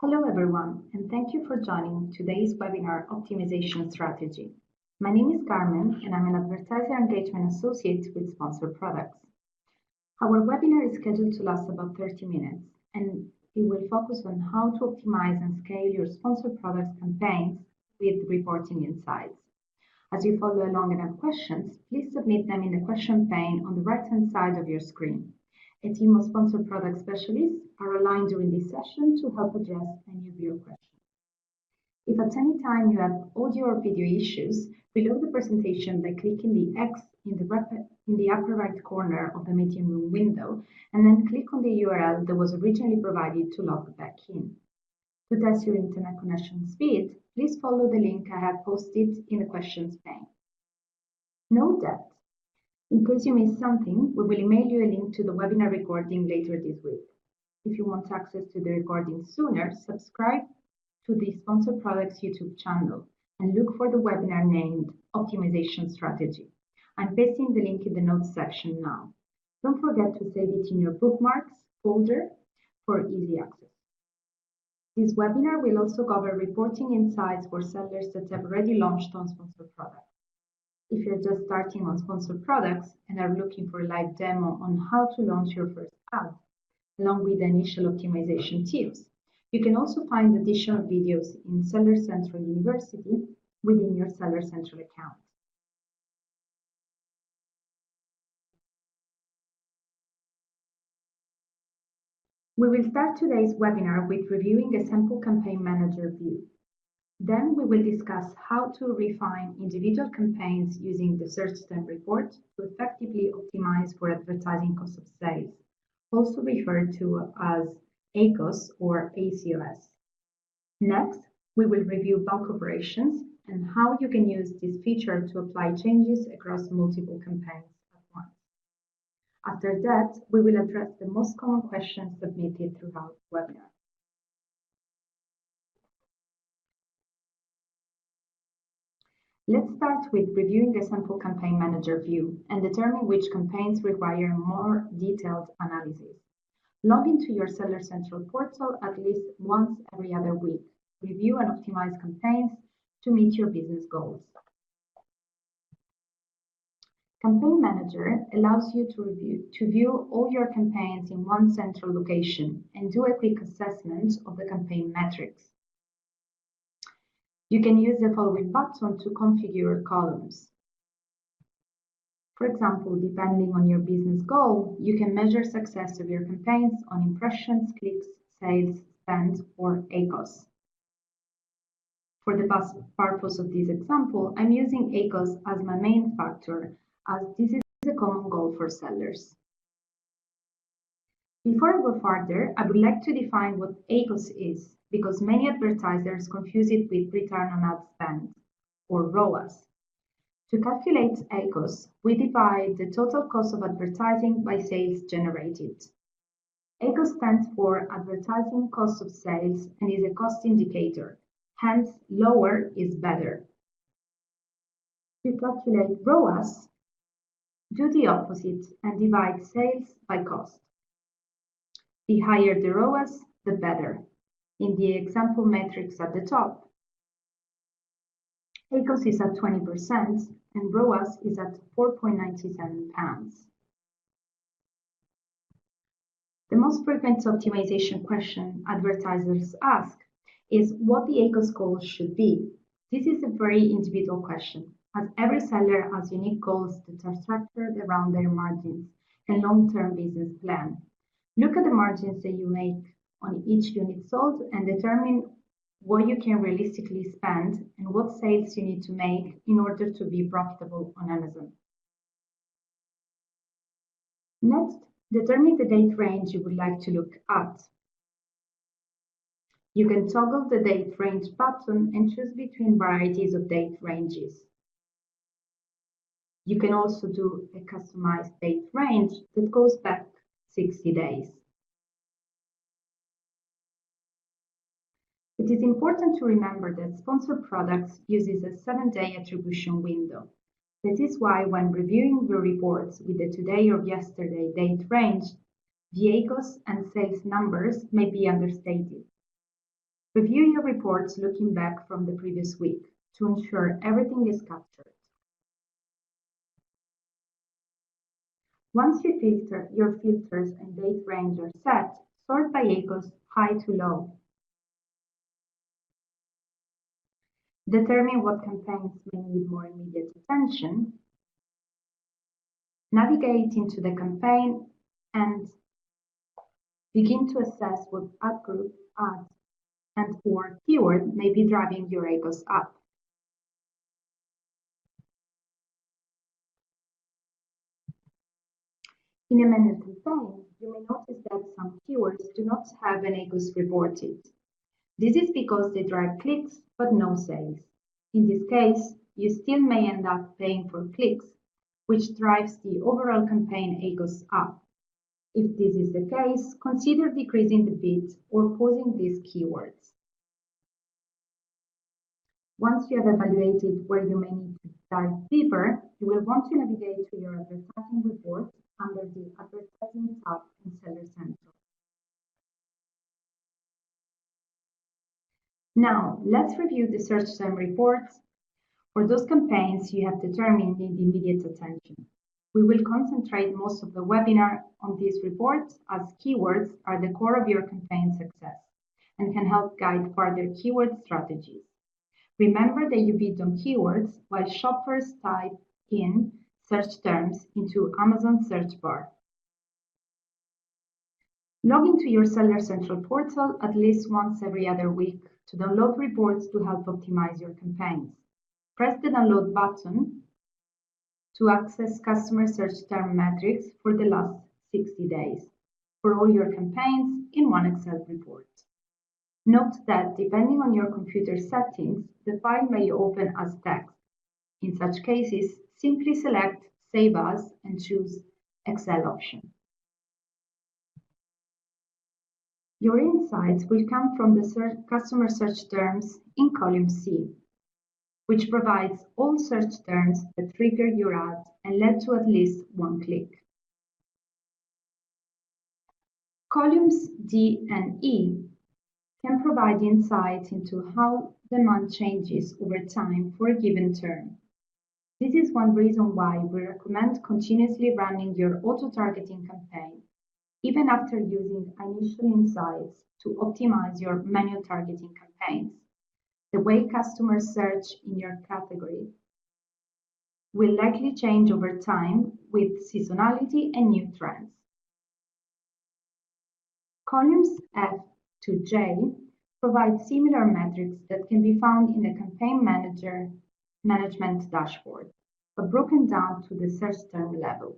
Hello everyone, and thank you for joining today's webinar Optimization Strategy. My name is Carmen, and I'm an Advertiser Engagement Associate with Sponsored Products. Our webinar is scheduled to last about 30 minutes, and it will focus on how to optimize and scale your Sponsored Products campaigns with reporting insights. As you follow along and have questions, please submit them in the question pane on the right-hand side of your screen. A team of Sponsored Product Specialists are aligned during this session to help address any of your questions. If at any time you have audio or video issues, reload the presentation by clicking the X in the upper right corner of the meeting room window, and then click on the URL that was originally provided to log back in. To test your internet connection speed, please follow the link I have posted in the questions pane. Note that in case you missed something, we will email you a link to the webinar recording later this week. If you want access to the recording sooner, subscribe to the Sponsored Products YouTube channel and look for the webinar named Optimization Strategy. I'm pasting the link in the notes section now. Don't forget to save it in your bookmarks folder for easy access. This webinar will also cover reporting insights for sellers that have already launched on Sponsored Products. If you're just starting on Sponsored Products and are looking for a live demo on how to launch your first ad, along with the initial optimization tips, you can also find additional videos in Seller Central University within your Seller Central account. We will start today's webinar with reviewing a sample campaign manager view. Then we will discuss how to refine individual campaigns using the search term report to effectively optimize for advertising cost of sales, also referred to as ACOS or ACOS. Next, we will review bulk operations and how you can use this feature to apply changes across multiple campaigns at once. After that, we will address the most common questions submitted throughout the webinar. Let's start with reviewing the sample campaign manager view and determine which campaigns require more detailed analysis. Log into your Seller Central portal at least once every other week. Review and optimize campaigns to meet your business goals. Campaign Manager allows you to view all your campaigns in one central location and do a quick assessment of the campaign metrics. You can use the following button to configure columns. For example, depending on your business goal, you can measure success of your campaigns on impressions, clicks, sales, spend, or ACOS. For the purpose of this example, I'm using ACOS as my main factor, as this is a common goal for sellers. Before I go further, I would like to define what ACOS is, because many advertisers confuse it with return on ad spend, or ROAS. To calculate ACOS, we divide the total cost of advertising by sales generated. ACOS stands for Advertising Cost of Sales and is a cost indicator, hence lower is better. To calculate ROAS, do the opposite and divide sales by cost. The higher the ROAS, the better. In the example metrics at the top, ACOS is at 20% and ROAS is at £4.97. The most frequent optimization question advertisers ask is what the ACOS goals should be. This is a very individual question, as every seller has unique goals that are structured around their margins and long-term business plan. Look at the margins that you make on each unit sold and determine what you can realistically spend and what sales you need to make in order to be profitable on Amazon. Next, determine the date range you would like to look at. You can toggle the date range button and choose between varieties of date ranges. You can also do a customized date range that goes back 60 days. It is important to remember that Sponsored Products uses a 7-day attribution window. That is why when reviewing the reports with the today or yesterday date range, the ACOS and sales numbers may be understated. Review your reports looking back from the previous week to ensure everything is captured. Once your filters and date range are set, sort by ACOS high to low. Determine what campaigns may need more immediate attention. Navigate into the campaign and begin to assess what ad group, ad, and/or keyword may be driving your ACOS up. In a manual campaign, you may notice that some keywords do not have an ACOS reported. This is because they drive clicks but no sales. In this case, you still may end up paying for clicks, which drives the overall campaign ACOS up. If this is the case, consider decreasing the bid or pausing these keywords. Once you have evaluated where you may need to dive deeper, you will want to navigate to your advertising report under the Advertising tab in Seller Central. Now, let's review the search term reports for those campaigns you have determined need immediate attention. We will concentrate most of the webinar on these reports as keywords are the core of your campaign success and can help guide further keyword strategies. Remember that you bid on keywords while shoppers type in search terms into Amazon search bar. Log into your Seller Central portal at least once every other week to download reports to help optimize your campaigns. Press the download button to access customer search term metrics for the last 60 days for all your campaigns in one Excel report. Note that depending on your computer settings, the file may open as text. In such cases, simply select Save As and choose Excel option. Your insights will come from the customer search terms in column C, which provides all search terms that trigger your ad and led to at least one click. Columns D and E can provide insights into how demand changes over time for a given term. This is one reason why we recommend continuously running your auto-targeting campaign, even after using initial insights to optimize your manual targeting campaigns. The way customers search in your category will likely change over time with seasonality and new trends. Columns F to J provide similar metrics that can be found in the Campaign Manager management dashboard, but broken down to the search term level.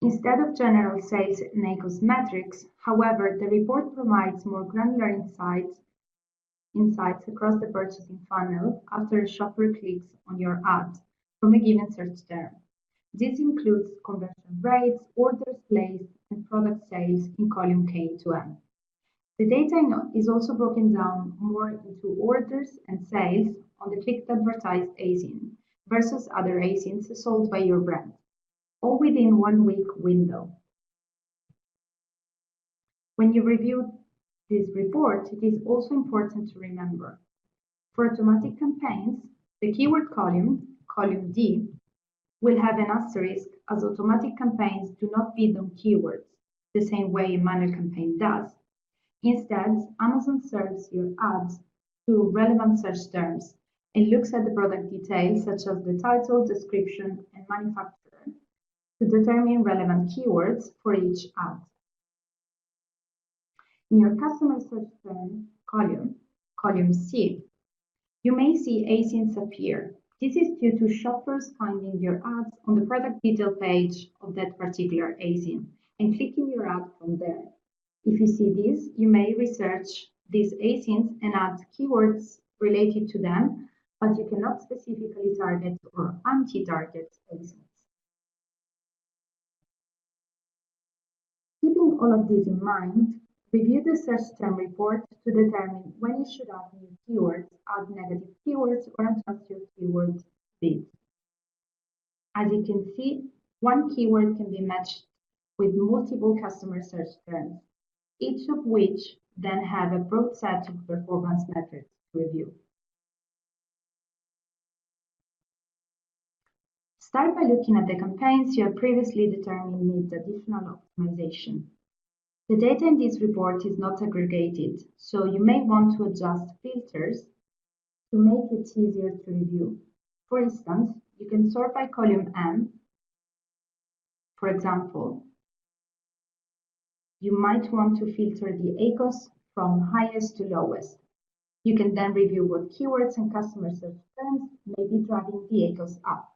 Instead of general sales and ACOS metrics, however, the report provides more granular insights across the purchasing funnel after a shopper clicks on your ad from a given search term. This includes conversion rates, orders placed, and product sales in column K to M. The data is also broken down more into orders and sales on the clicked advertised ASIN versus other ASINs sold by your brand, all within 1 week window. When you review this report, it is also important to remember, for automatic campaigns, the keyword column, column D, will have an asterisk as automatic campaigns do not bid on keywords, the same way a manual campaign does. Instead, Amazon serves your ads to relevant search terms and looks at the product details such as the title, description, and manufacturer to determine relevant keywords for each ad. In your customer search term column, column C, you may see ASINs appear. This is due to shoppers finding your ads on the product detail page of that particular ASIN and clicking your ad from there. If you see this, you may research these ASINs and add keywords related to them, but you cannot specifically target or anti-target ASINs. Keeping all of this in mind, review the search term report to determine when you should add new keywords, add negative keywords, or adjust your keyword bid. As you can see, one keyword can be matched with multiple customer search terms. each of which then have a broad set of performance metrics to review. Start by looking at the campaigns you have previously determined need additional optimization. The data in this report is not aggregated, so you may want to adjust filters to make it easier to review. For instance, you can sort by column M. For example, you might want to filter the ACOS from highest to lowest. You can then review what keywords and customer search terms may be driving the ACOS up.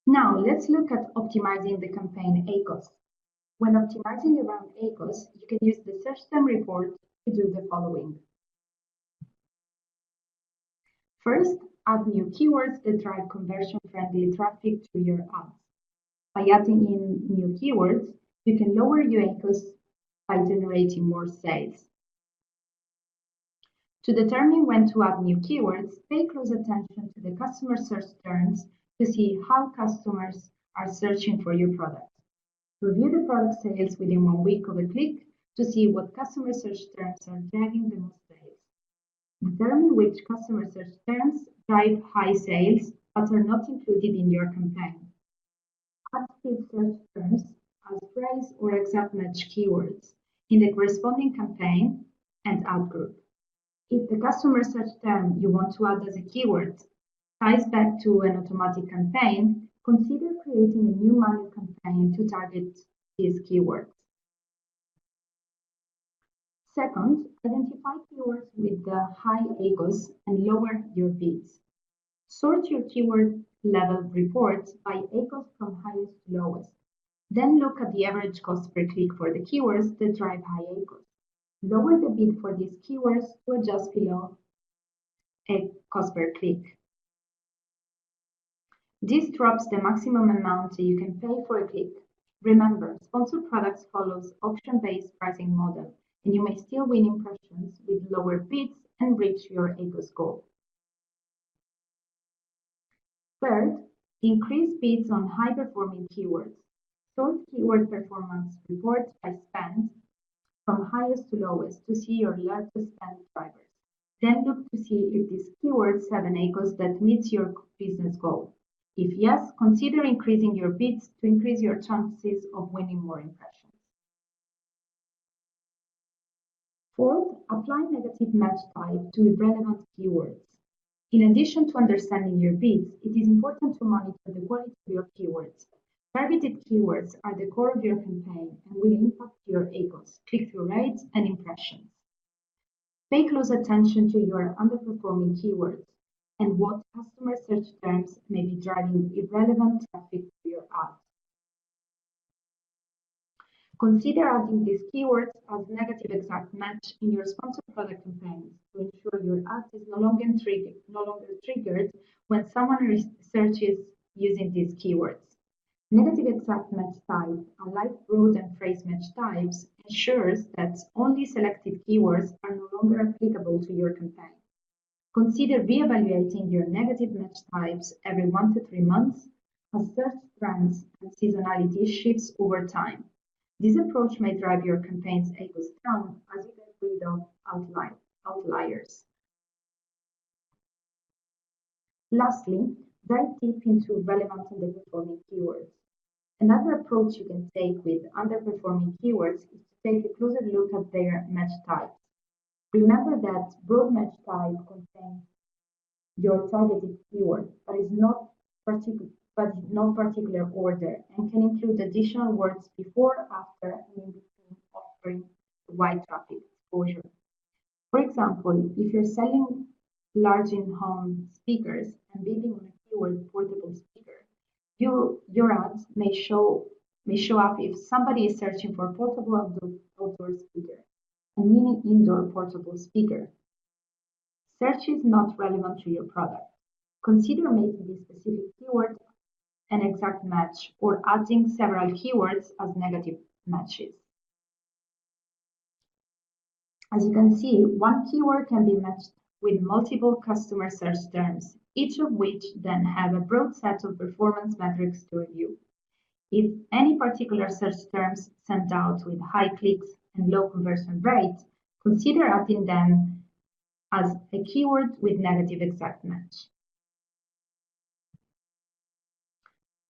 Now, let's look at optimizing the campaign ACOS. When optimizing around ACOS, you can use the search term report to do the following. First, add new keywords that drive conversion-friendly traffic to your ads. By adding in new keywords, you can lower your ACOS by generating more sales. To determine when to add new keywords, pay close attention to the customer search terms to see how customers are searching for your product. Review the product sales within 1 week of a click to see what customer search terms are driving the most sales. Determine which customer search terms drive high sales but are not included in your campaign. Add these search terms as phrase or exact match keywords in the corresponding campaign and ad group. If the customer search term you want to add as a keyword ties back to an automatic campaign, consider creating a new manual campaign to target these keywords. Second, identify keywords with the high ACOS and lower your bids. Sort your keyword level reports by ACOS from highest to lowest. Then look at the average cost per click for the keywords that drive high ACOS. Lower the bid for these keywords to adjust below a cost per click. This drops the maximum amount you can pay for a click. Remember, sponsored products follows auction-based pricing model, and you may still win impressions with lower bids and reach your ACOS goal. Third, increase bids on high-performing keywords. Sort keyword performance reports by spend from highest to lowest to see your largest spend drivers. Then look to see if these keywords have an ACOS that meets your business goal. If yes, consider increasing your bids to increase your chances of winning more impressions. Fourth, apply negative match type to irrelevant keywords. In addition to understanding your bids, it is important to monitor the quality of your keywords. Targeted keywords are the core of your campaign and will impact your ACOS, click-through rates, and impressions. Pay close attention to your underperforming keywords and what customer search terms may be driving irrelevant traffic to your ads. Consider adding these keywords as negative exact match in your sponsored product campaigns to ensure your ad is no longer triggered when someone searches using these keywords. Negative exact match type, unlike broad and phrase match types, ensures that only selected keywords are no longer applicable to your campaign. Consider re-evaluating your negative match types every 1 to 3 months as search trends and seasonality shifts over time. This approach may drive your campaign's ACOS down as you get rid of outliers. Lastly, dive deep into relevant underperforming keywords. Another approach you can take with underperforming keywords is to take a closer look at their match types. Remember that broad match type contains your targeted keyword, but is not no particular order, and can include additional words before, after, and in between, offering wide traffic exposure. For example, if you're selling large in-home speakers and bidding on a keyword portable speaker, your ads may show up if somebody is searching for portable outdoor speaker and mini indoor portable speaker. Search is not relevant to your product. Consider making this specific keyword an exact match or adding several keywords as negative matches. As you can see, one keyword can be matched with multiple customer search terms, each of which then have a broad set of performance metrics to review. If any particular search terms stand out with high clicks and low conversion rate, consider adding them as a keyword with negative exact match.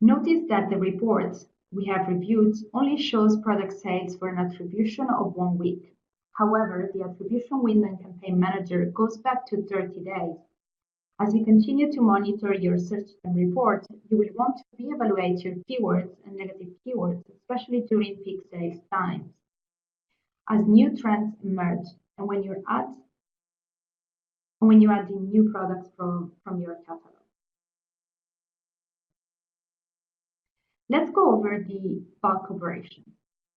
Notice that the report we have reviewed only shows product sales for an attribution of 1 week. However, the attribution window in Campaign Manager goes back to 30 days. As you continue to monitor your search term report, you will want to reevaluate your keywords and negative keywords, especially during peak sales times, as new trends emerge and when you add in new products from your catalog. Let's go over the bulk operation.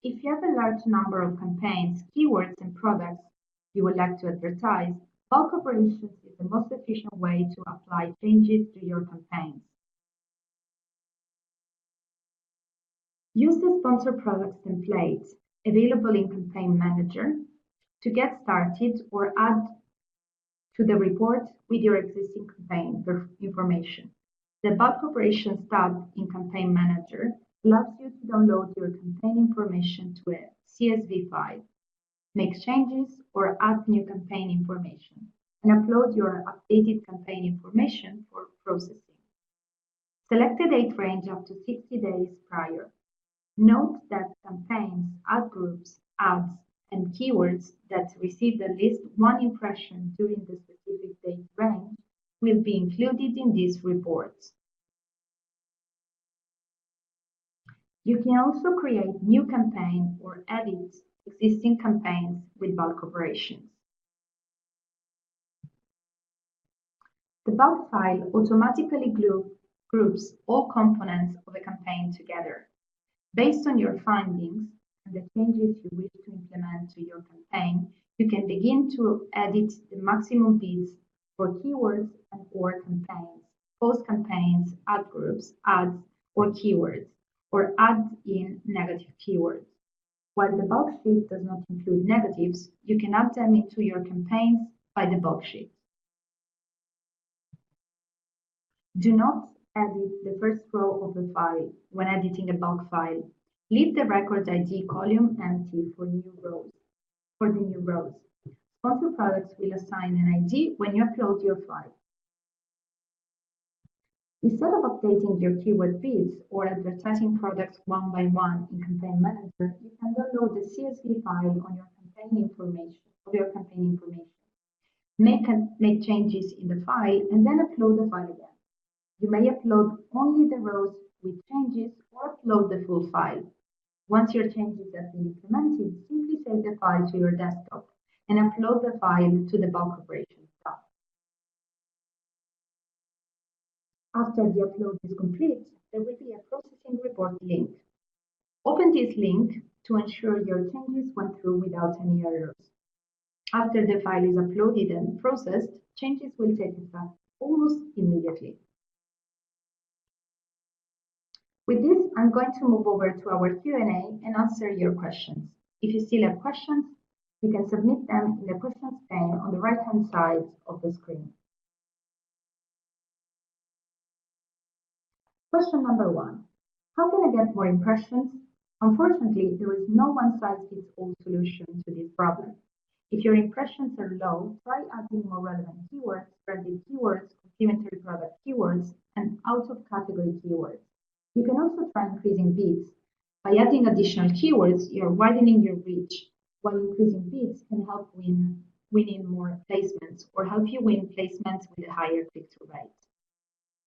If you have a large number of campaigns, keywords, and products you would like to advertise, bulk operations is the most efficient way to apply changes to your campaigns. Use the Sponsor Products template available in Campaign Manager to get started or add to the report with your existing campaign information. The Bulk Operations tab in Campaign Manager allows you to download your campaign information to a CSV file, make changes or add new campaign information, and upload your updated campaign information for processing. Select a date range up to 60 days prior. Note that campaigns, ad groups, ads, and keywords that received at least 1 impression during the specific date range will be included in these reports. You can also create new campaigns or edit existing campaigns with bulk operations. The bulk file automatically groups all components of a campaign together. Based on your findings and the changes you wish to implement to your campaign, you can begin to edit the maximum bids for keywords and or campaigns, post campaigns, ad groups, ads, or keywords, or add in negative keywords. While the bulk sheet does not include negatives, you can add them into your campaigns by the bulk sheet. Do not edit the first row of the file when editing a bulk file. Leave the record ID column empty for the new rows. Sponsor Products will assign an ID when you upload your file. Instead of updating your keyword bids or advertising products one by one in Campaign Manager, you can download the CSV file on your campaign information. Make changes in the file and then upload the file again. You may upload only the rows with changes or upload the full file. Once your changes have been implemented, simply save the file to your desktop and upload the file to the bulk operations tab. After the upload is complete, there will be a processing report link. Open this link to ensure your changes went through without any errors. After the file is uploaded and processed, changes will take effect almost immediately. With this, I'm going to move over to our Q&A and answer your questions. If you still have questions, you can submit them in the questions pane on the right-hand side of the screen. Question number 1. How can I get more impressions? Unfortunately, there is no one-size-fits-all solution to this problem. If your impressions are low, try adding more relevant keywords, branded keywords, complementary product keywords, and out-of-category keywords. You can also try increasing bids. By adding additional keywords, you're widening your reach, while increasing bids can help winning more placements or help you win placements with a higher click-through rate.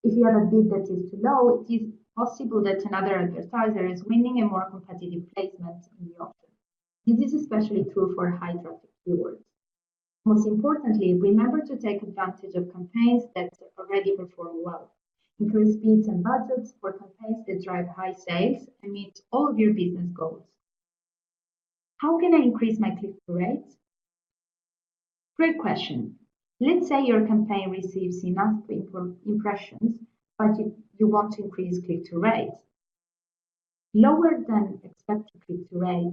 If you have a bid that is too low, it is possible that another advertiser is winning a more competitive placement in the auction. This is especially true for high-traffic keywords. Most importantly, remember to take advantage of campaigns that already perform well. Increase bids and budgets for campaigns that drive high sales and meet all of your business goals. How can I increase my click-through rate? Great question. Let's say your campaign receives enough impressions, but you want to increase click-through rate. Lower than expected click-through rate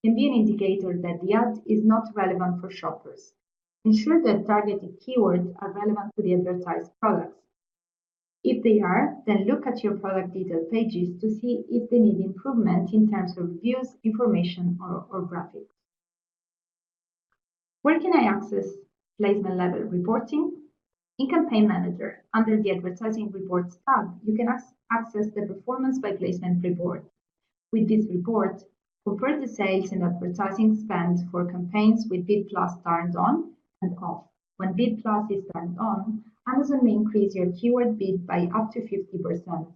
can be an indicator that the ad is not relevant for shoppers. Ensure that targeted keywords are relevant to the advertised products. If they are, then look at your product detail pages to see if they need improvement in terms of reviews, information, or graphics. Where can I access placement level reporting? In Campaign Manager, under the Advertising Reports tab, you can access the Performance by Placement report. With this report, compare the sales and advertising spend for campaigns with Bid Plus turned on and off. When Bid Plus is turned on, Amazon may increase your keyword bid by up to 50%.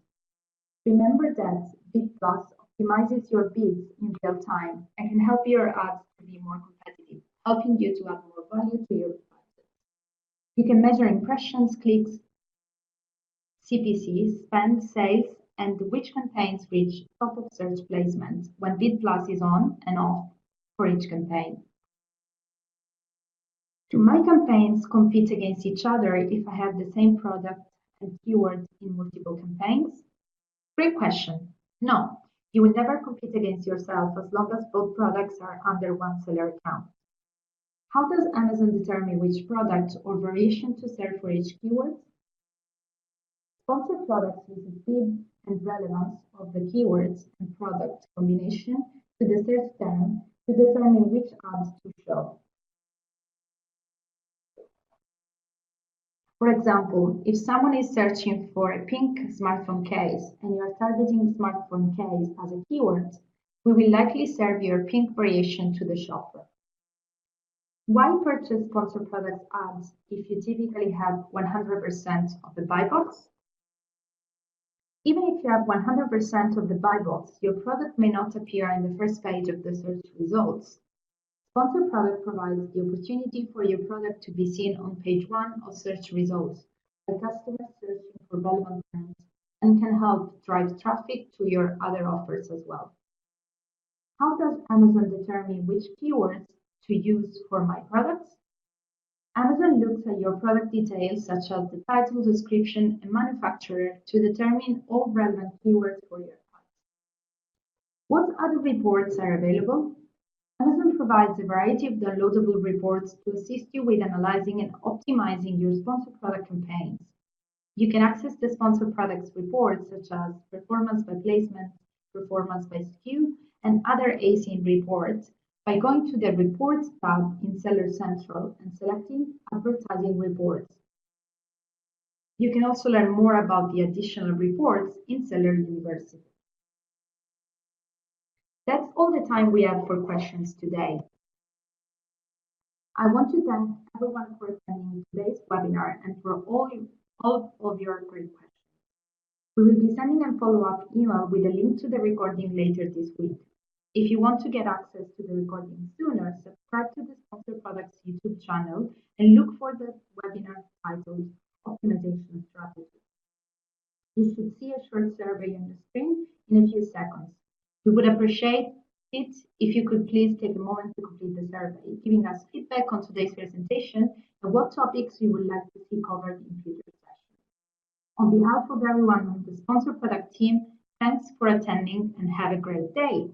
Remember that Bid Plus optimizes your bids in real time and can help your ads to be more competitive, helping you to add more value to your budget. You can measure impressions, clicks, CPC, spend, sales, and which campaigns reach top of search placement when Bid Plus is on and off for each campaign. Do my campaigns compete against each other if I have the same product and keyword in multiple campaigns? Great question. No, you will never compete against yourself as long as both products are under one seller account. How does Amazon determine which product or variation to serve for each keyword? Sponsored products use bid and relevance of the keywords and product combination to the search term to determine which ads to show. For example, if someone is searching for a pink smartphone case and you are targeting smartphone case as a keyword, we will likely serve your pink variation to the shopper. Why purchase sponsored products ads if you typically have 100% of the buy box? Even if you have 100% of the buy box, your product may not appear in the first page of the search results. Sponsored product provides the opportunity for your product to be seen on page 1 of search results by customers searching for relevant terms and can help drive traffic to your other offers as well. How does Amazon determine which keywords to use for my products? Amazon looks at your product details such as the title, description, and manufacturer to determine all relevant keywords for your products. What other reports are available? Amazon provides a variety of downloadable reports to assist you with analyzing and optimizing your sponsored product campaigns. You can access the sponsored products reports such as performance by placement, performance by SKU, and other ASIN reports by going to the Reports tab in Seller Central and selecting Advertising Reports. You can also learn more about the additional reports in Seller University. That's all the time we have for questions today. I want to thank everyone for attending today's webinar and for all of your great questions. We will be sending a follow-up email with a link to the recording later this week. If you want to get access to the recording sooner, subscribe to the Sponsored Products YouTube channel and look for the webinar titled Optimization Strategy. You should see a short survey on the screen in a few seconds. We would appreciate it if you could please take a moment to complete the survey, giving us feedback on today's presentation and what topics you would like to see covered in future sessions. On behalf of everyone on the Sponsored Product team, thanks for attending and have a great day.